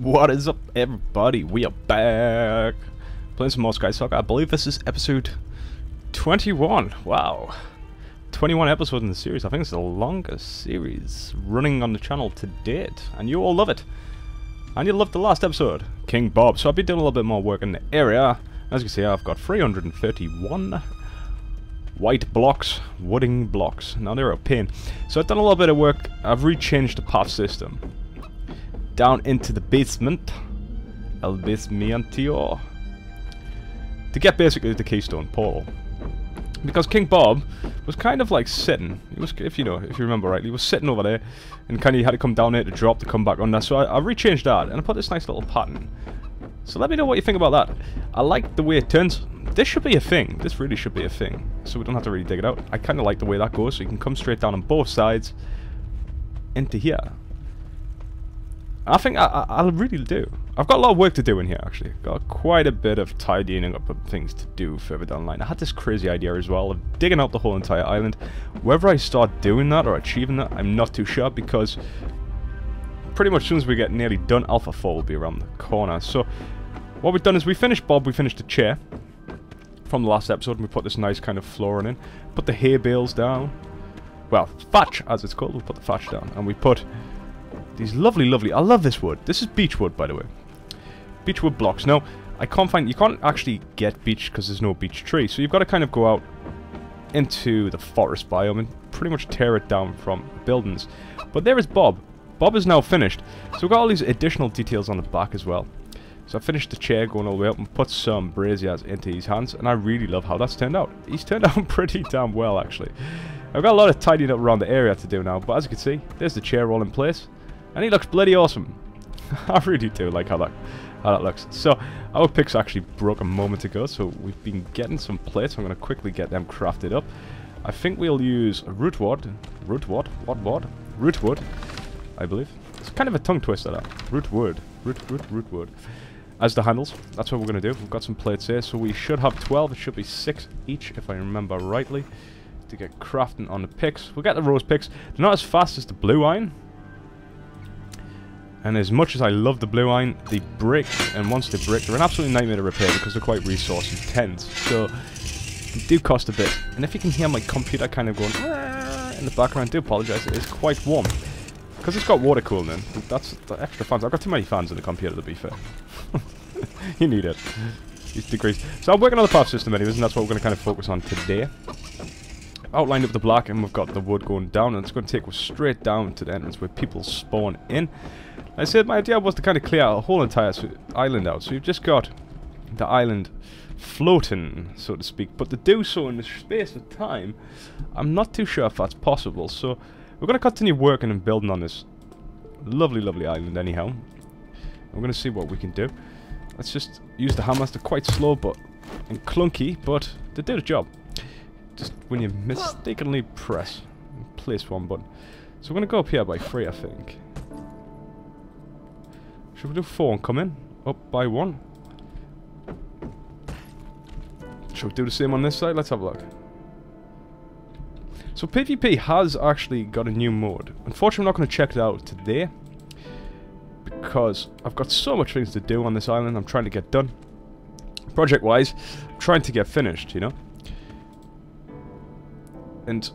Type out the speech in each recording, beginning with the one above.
What is up, everybody? We are back playing some more SkySaga. I believe this is episode 21. Wow, 21 episodes in the series. I think it's the longest series running on the channel to date, and you all love it. And you loved the last episode, King Bob. So I've been doing a little bit more work in the area. As you can see, I've got 331 white blocks, wooden blocks. Now they're a pain. So I've done a little bit of work. I've rechanged the path system down into the basement, El Basmentio, to get basically the Keystone Portal. Because King Bob was kind of like sitting, he was, if you remember rightly, he was sitting over there, and kind of had to come down here to drop to come back on there. So I rechanged that, and I put this nice little pattern. So let me know what you think about that. I like the way it turns. This should be a thing. This really should be a thing. So we don't have to really dig it out. I kind of like the way that goes, so you can come straight down on both sides into here. I think I really do. I've got a lot of work to do in here, actually. Got quite a bit of tidying up of things to do further down the line. I had this crazy idea as well of digging out the whole entire island. Whether I start doing that or achieving that, I'm not too sure, because pretty much as soon as we get nearly done, Alpha 4 will be around the corner. So what we've done is we finished Bob, we finished the chair from the last episode, and we put this nice kind of flooring in. Put the hay bales down. Well, thatch, as it's called. We put the thatch down, and we put these lovely, I love this wood. This is beech wood, by the way. Beech wood blocks. Now, you can't actually get beech because there's no beech tree. So you've got to kind of go out into the forest biome and pretty much tear it down from buildings. But there is Bob. Bob is now finished. So we've got all these additional details on the back as well. So I finished the chair going all the way up and put some braziers into his hands. And I really love how that's turned out. He's turned out pretty damn well, actually. I've got a lot of tidying up around the area to do now. But as you can see, there's the chair all in place. And he looks bloody awesome. I really do like how that looks. So, our picks actually broke a moment ago, so we've been getting some plates. I'm going to quickly get them crafted up. I think we'll use rootwood, I believe. It's kind of a tongue twister, that. Rootwood. As the handles, that's what we're going to do. We've got some plates here, so we should have 12. It should be 6 each, if I remember rightly, to get crafting on the picks. We'll get the rose picks. They're not as fast as the blue iron. And as much as I love the blue iron, they break, and once they break, they're an absolute nightmare to repair because they're quite resource intense. So, they do cost a bit. And if you can hear my computer kind of going in the background, I do apologise, it is quite warm. Because it's got water cooling in. That's the extra fans. I've got too many fans in the computer, to be fair. You need it. These degrees. So I'm working on the path system anyways, and that's what we're going to kind of focus on today. Outlined up the black, and we've got the wood going down, and it's going to take us straight down to the entrance where people spawn in. I said my idea was to kind of clear a whole entire island out, so you've just got the island floating, so to speak, but to do so in the space of time, I'm not too sure if that's possible. So we're going to continue working and building on this lovely island anyhow. We're going to see what we can do. Let's just use the hammers. They're quite slow and clunky, but they do the job. Just when you mistakenly press and place one button. So we're going to go up here by 3, I think. Should we do 4 and come in? Up by 1. Should we do the same on this side? Let's have a look. So PvP has actually got a new mode. Unfortunately, I'm not going to check it out today, because I've got so much things to do on this island I'm trying to get done. Project-wise, I'm trying to get finished, you know? And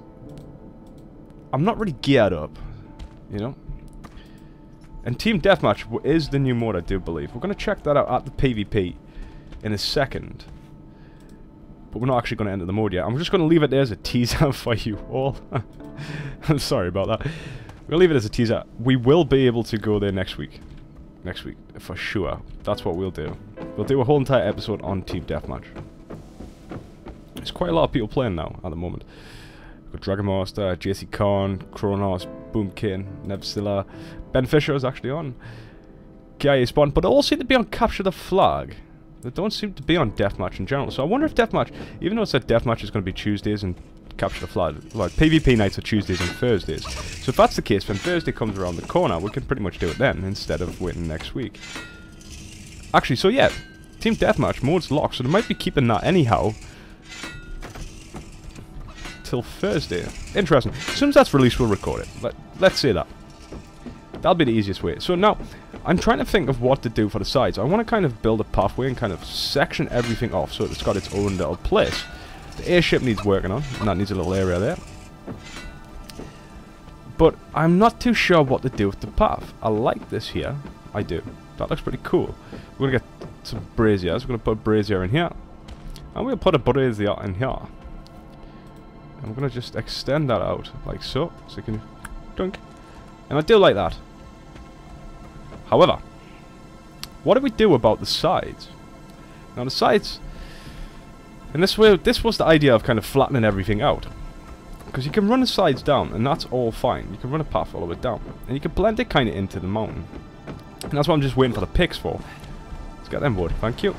I'm not really geared up, you know? And Team Deathmatch is the new mode, I do believe. We're going to check that out at the PvP in a second. But we're not actually going to enter the mode yet. I'm just going to leave it there as a teaser for you all. I'm sorry about that. We'll leave it as a teaser. We will be able to go there next week. Next week, for sure. That's what we'll do. We'll do a whole entire episode on Team Deathmatch. There's quite a lot of people playing now at the moment. We've got Dragon Master, JC Khan, Kronos, Boomkin, Nevzilla. Ben Fisher is actually on KIA Spawn, but they all seem to be on Capture the Flag. They don't seem to be on Deathmatch in general. So I wonder if Deathmatch, even though it said Deathmatch is going to be Tuesdays and Capture the Flag, like PvP nights are Tuesdays and Thursdays. So if that's the case, when Thursday comes around the corner, we can pretty much do it then instead of waiting next week. Actually, so yeah, Team Deathmatch mode's locked, so they might be keeping that anyhow till Thursday. Interesting. As soon as that's released, we'll record it. Let's say that. That'll be the easiest way. So now, I'm trying to think of what to do for the sides. I want to kind of build a pathway and kind of section everything off so it's got its own little place. The airship needs working on, and that needs a little area there. But I'm not too sure what to do with the path. I like this here. I do. That looks pretty cool. We're going to get some braziers. We're going to put a brazier in here. And we'll put a brazier in here. And we're going to just extend that out like so. So you can dunk. And I do like that. However, what do we do about the sides? Now the sides... And this was the idea of kind of flattening everything out. Because you can run the sides down, and that's all fine. You can run a path all the way down. And you can blend it kind of into the mountain. And that's what I'm just waiting for the picks for. Let's get them wood, thank you.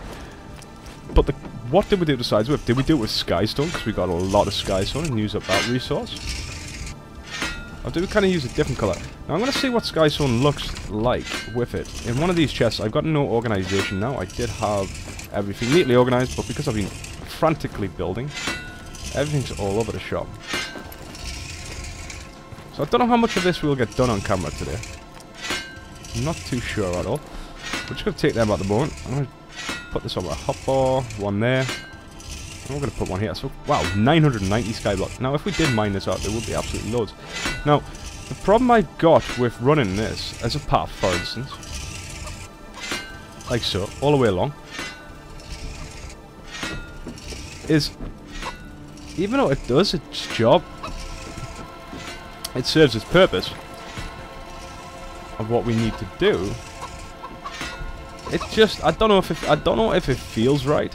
But what did we do the sides with? Did we do it with skystone? Because we got a lot of skystone and use up that resource. Or did we kind of use a different colour? Now I'm going to see what skystone looks like with it. In one of these chests, I've got no organisation now. I did have everything neatly organised, but because I've been frantically building, everything's all over the shop. So I don't know how much of this we'll get done on camera today. I'm not too sure at all. We're just going to take them at the moment. I'm going to put this on my hotbar, one there. And we're going to put one here. So, wow, 990 skyblock. Now, if we did mine this out, there would be absolutely loads. Now, the problem I've got with running this as a path, for instance, like so, all the way along, is, even though it does its job, it serves its purpose of what we need to do. It's just I don't know if it feels right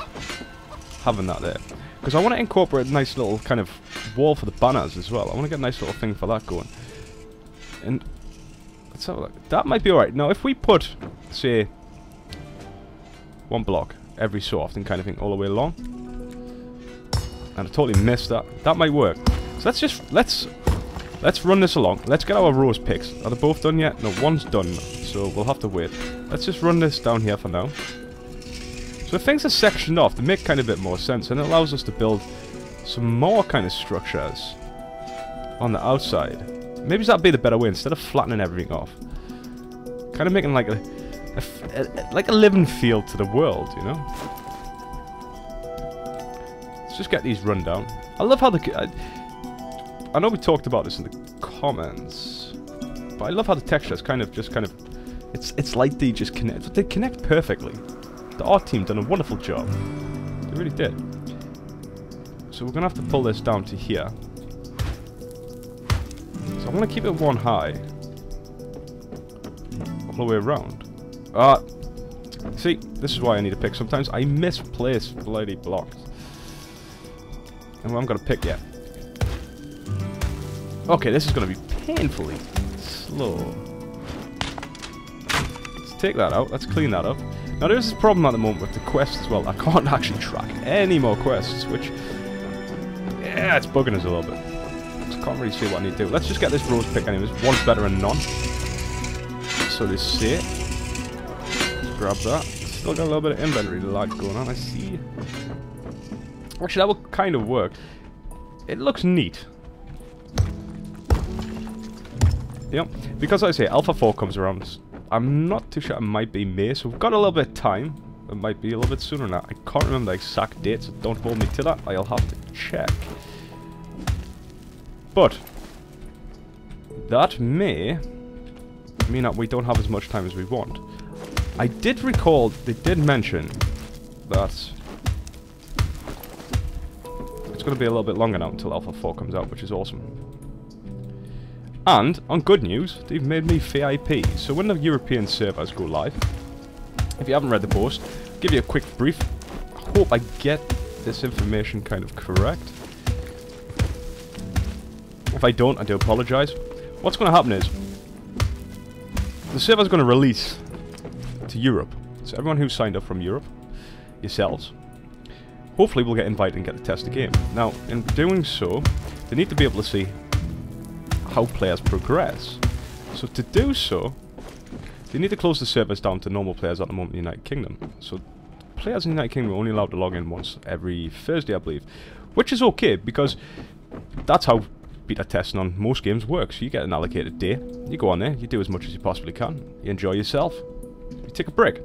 having that there, because I want to incorporate a nice little kind of wall for the banners as well. I want to get a nice little thing for that going. And let's have a look. That might be alright. Now, if we put, say, one block every so often, kind of thing, all the way along, and I totally missed that. That might work. So let's run this along. Let's get our rows picked. Are they both done yet? No, one's done, so we'll have to wait. Let's just run this down here for now. So if things are sectioned off, they make kind of a bit more sense, and it allows us to build some more kind of structures on the outside. Maybe that'd be the better way, instead of flattening everything off. Kind of making like a living feel to the world, you know? Let's just get these run down. I love how I know we talked about this in the comments, but I love how the textures it's like they just connect. But they connect perfectly. The art team done a wonderful job. They really did. So we're gonna have to pull this down to here. So I want to keep it one high all the way around. See, this is why I need to pick. Sometimes I misplace bloody blocks, and we haven't got a pick yet. Okay, this is going to be painfully slow. Let's take that out. Let's clean that up. Now, there's this problem at the moment with the quests as well. I can't actually track any more quests, which, yeah, it's bugging us a little bit. Just can't really see what I need to do. Let's just get this rose pick anyways. One's better than none. So they say. Let's grab that. Still got a little bit of inventory lag going on, I see. Actually, that will kind of work. It looks neat. Yep, because like I say, Alpha 4 comes around. I'm not too sure, it might be May, so we've got a little bit of time. It might be a little bit sooner than that. I can't remember the exact date, so don't hold me to that. I'll have to check. But that may mean that we don't have as much time as we want. I did recall, they did mention that it's going to be a little bit longer now until Alpha 4 comes out, which is awesome. And, on good news, they've made me VIP. So when the European servers go live, if you haven't read the post, I'll give you a quick brief. I hope I get this information kind of correct. If I don't, I do apologise. What's going to happen is, the server's going to release to Europe. So everyone who's signed up from Europe, yourselves, hopefully will get invited and get to test the game. Now, in doing so, they need to be able to see how players progress. So to do so, they need to close the servers down to normal players at the moment in the United Kingdom. So players in the United Kingdom are only allowed to log in once every Thursday, I believe. Which is okay, because that's how beta testing on most games works. You get an allocated day, you go on there, you do as much as you possibly can, you enjoy yourself, take a break.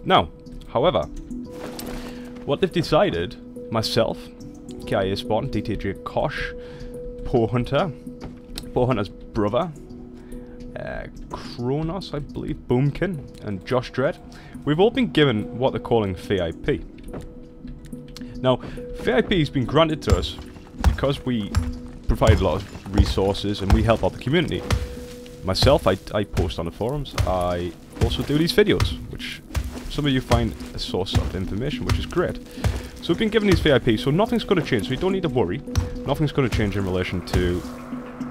Now, however, what they've decided, myself, KIA Spartan, DTJ Kosh, Poor Hunter's brother, Kronos, I believe, Boomkin, and Josh Dredd, we've all been given what they're calling VIP. Now, VIP has been granted to us because we provide a lot of resources and we help out the community. Myself, I post on the forums. I also do these videos, which some of you find a source of information, which is great. So we've been given these VIP, so nothing's going to change, so you don't need to worry. Nothing's going to change in relation to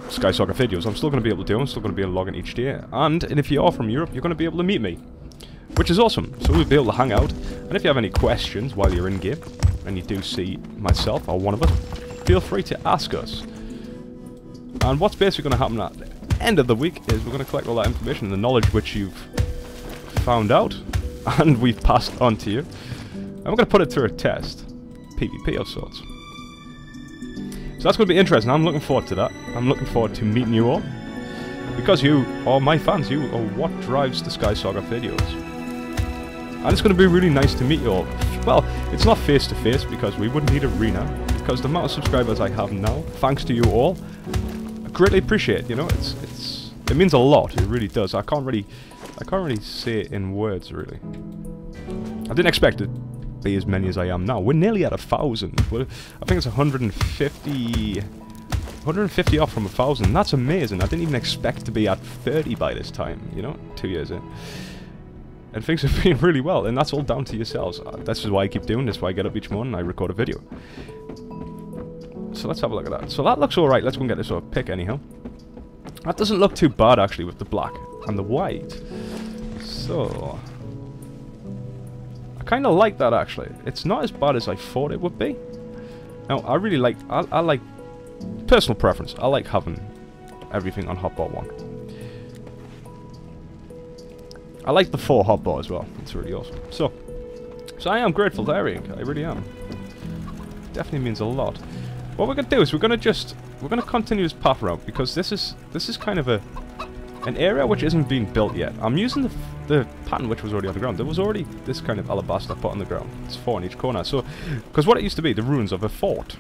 SkySaga videos. I'm still going to be able to do them, I'm still going to be able to log in each day. And if you are from Europe, you're going to be able to meet me, which is awesome. So we'll be able to hang out, and if you have any questions while you're in-game, and you do see myself or one of us, feel free to ask us. And what's basically going to happen at the end of the week is we're going to collect all that information and the knowledge which you've found out, and we've passed on to you. And we're going to put it through a test. PvP of sorts. So that's going to be interesting. I'm looking forward to that. I'm looking forward to meeting you all. Because you are my fans. You are what drives the SkySaga videos. And it's going to be really nice to meet you all. Well, it's not face to face because we wouldn't need arena. Because the amount of subscribers I have now, thanks to you all, I greatly appreciate. You know, it means a lot. It really does. I can't really say it in words, really. I didn't expect it to be as many as I am now. We're nearly at 1,000. I think it's 150 off from 1,000. That's amazing. I didn't even expect to be at 30 by this time, you know, 2 years in. And things have been really well, and that's all down to yourselves. This is why I keep doing this, why I get up each morning and I record a video. So let's have a look at that. So that looks alright. Let's go and get this sort of pick anyhow. That doesn't look too bad actually with the black and the white. So I kind of like that actually. It's not as bad as I thought it would be. Now I really like, I like, personal preference, I like having everything on hotbar 1. I like the 4 hotbar as well. It's really awesome. So I am grateful to Eric. I really am. Definitely means a lot. What we're gonna do is we're gonna continue this path route because this is kind of an area which isn't being built yet. I'm using the pattern which was already on the ground. There was already this kind of alabaster put on the ground. It's 4 in each corner. So, because what it used to be, the ruins of a fort.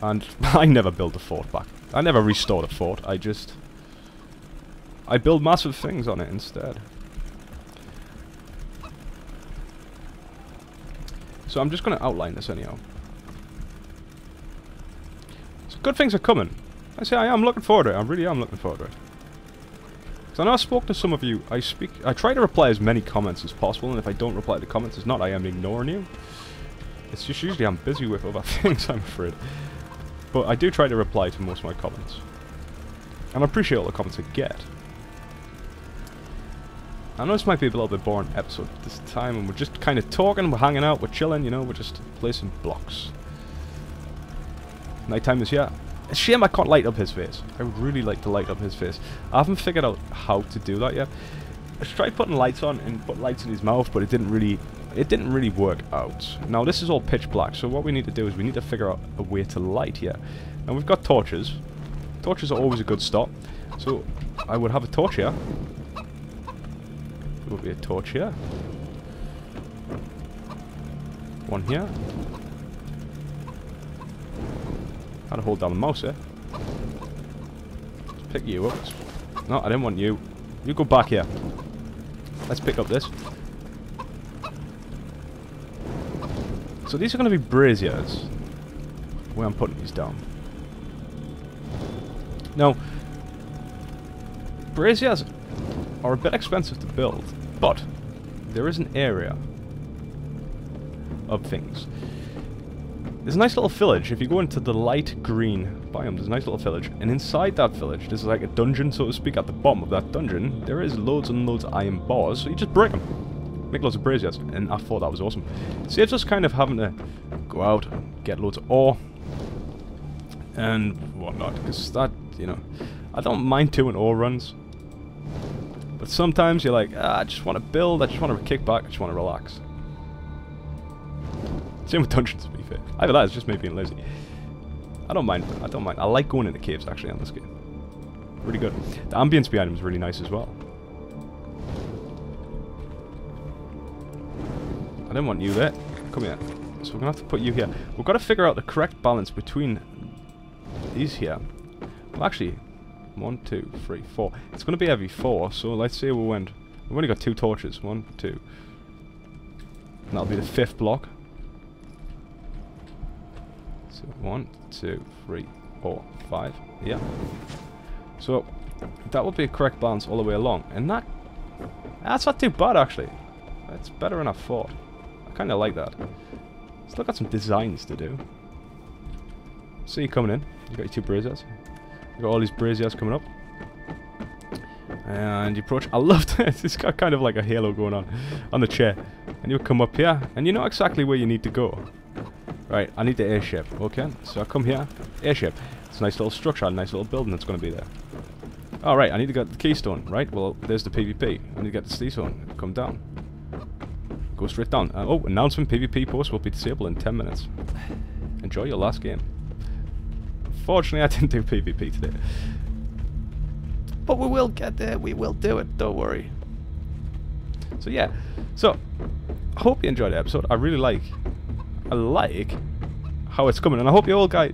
And I never built a fort back. I never restored a fort. I build massive things on it instead. So I'm just going to outline this anyhow. So good things are coming. I say I am looking forward to it. I really am looking forward to it. Because I know I spoke to some of you. I try to reply as many comments as possible, and if I don't reply to comments, it's not I am ignoring you. It's just usually I'm busy with other things, I'm afraid. But I do try to reply to most of my comments. And I appreciate all the comments I get. I know this might be a little bit boring episode this time, and we're just kind of talking, we're hanging out, we're chilling, you know, we're just placing blocks. Nighttime is here. It's a shame I can't light up his face. I would really like to light up his face. I haven't figured out how to do that yet. I tried putting lights on and put lights in his mouth, but it didn't really work out. Now this is all pitch black, so what we need to do is we need to figure out a way to light here. Now we've got torches. Torches are always a good start. So I would have a torch here. There will be a torch here. One here. How to hold down the mouse here. Let's pick you up. No, I didn't want you. You go back here. Let's pick up this. So these are going to be braziers. Where I'm putting these down. Now, braziers are a bit expensive to build, but there is an area of things. There's a nice little village. If you go into the light green biome, there's a nice little village, and inside that village, there's like a dungeon, so to speak. At the bottom of that dungeon, there is loads and loads of iron bars, so you just break them. Make loads of braziers, and I thought that was awesome. It saves us kind of having to go out, get loads of ore, and whatnot, because that, you know, I don't mind doing ore runs. But sometimes you're like, I just want to build, I just want to kick back, I just want to relax. Same with dungeons, to be fair. Either that, it's just me being lazy. I don't mind. I like going into caves, actually, on this game. Really good. The ambience behind them is really nice as well. didn't want you there. Come here. So we're going to have to put you here. We've got to figure out the correct balance between these here. Well, actually, 1, 2, 3, 4. It's going to be every 4, so let's say we've only got 2 torches. 1, 2. And that'll be the 5th block. So 1, 2, 3, 4, 5. Yeah. So that would be a correct balance all the way along. And that's not too bad, actually. That's better than I thought. I kind of like that. Still got some designs to do. See you coming in. You got your 2 braziers. You got all these braziers coming up. And you approach. I love this. It's got kind of like a halo going on the chair. And you come up here, and you know exactly where you need to go. Right, I need the airship. Okay, so I come here. Airship. It's a nice little structure, a nice little building that's going to be there. Alright, I need to get the keystone. Right, well, there's the PvP. I need to get the keystone. Come down. Go straight down. Oh, announcement, PvP post will be disabled in 10 minutes. Enjoy your last game. Unfortunately, I didn't do PvP today. But we will get there. We will do it. Don't worry. So, yeah. So, I hope you enjoyed the episode. I really like how it's coming. And I hope you all kind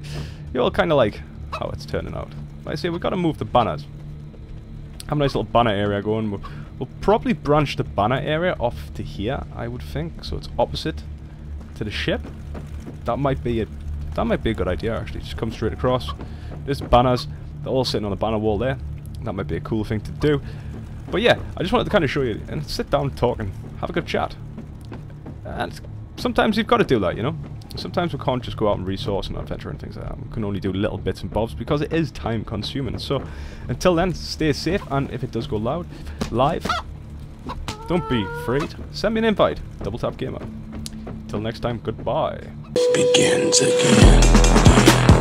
of like how it's turning out. Like I say, we've got to move the banners. Have a nice little banner area going. We'll probably branch the banner area off to here, I would think, so it's opposite to the ship. That might be a good idea, actually. Just come straight across. There's the banners. They're all sitting on the banner wall there. That might be a cool thing to do. But yeah, I just wanted to kind of show you and sit down and talk and have a good chat. And sometimes you've got to do that, you know. Sometimes we can't just go out and resource and adventure and things like that. We can only do little bits and bobs because it is time consuming. So until then, stay safe, and if it does go live, don't be afraid. Send me an invite. Double Tap Gamer. Until next time, goodbye. Begins again.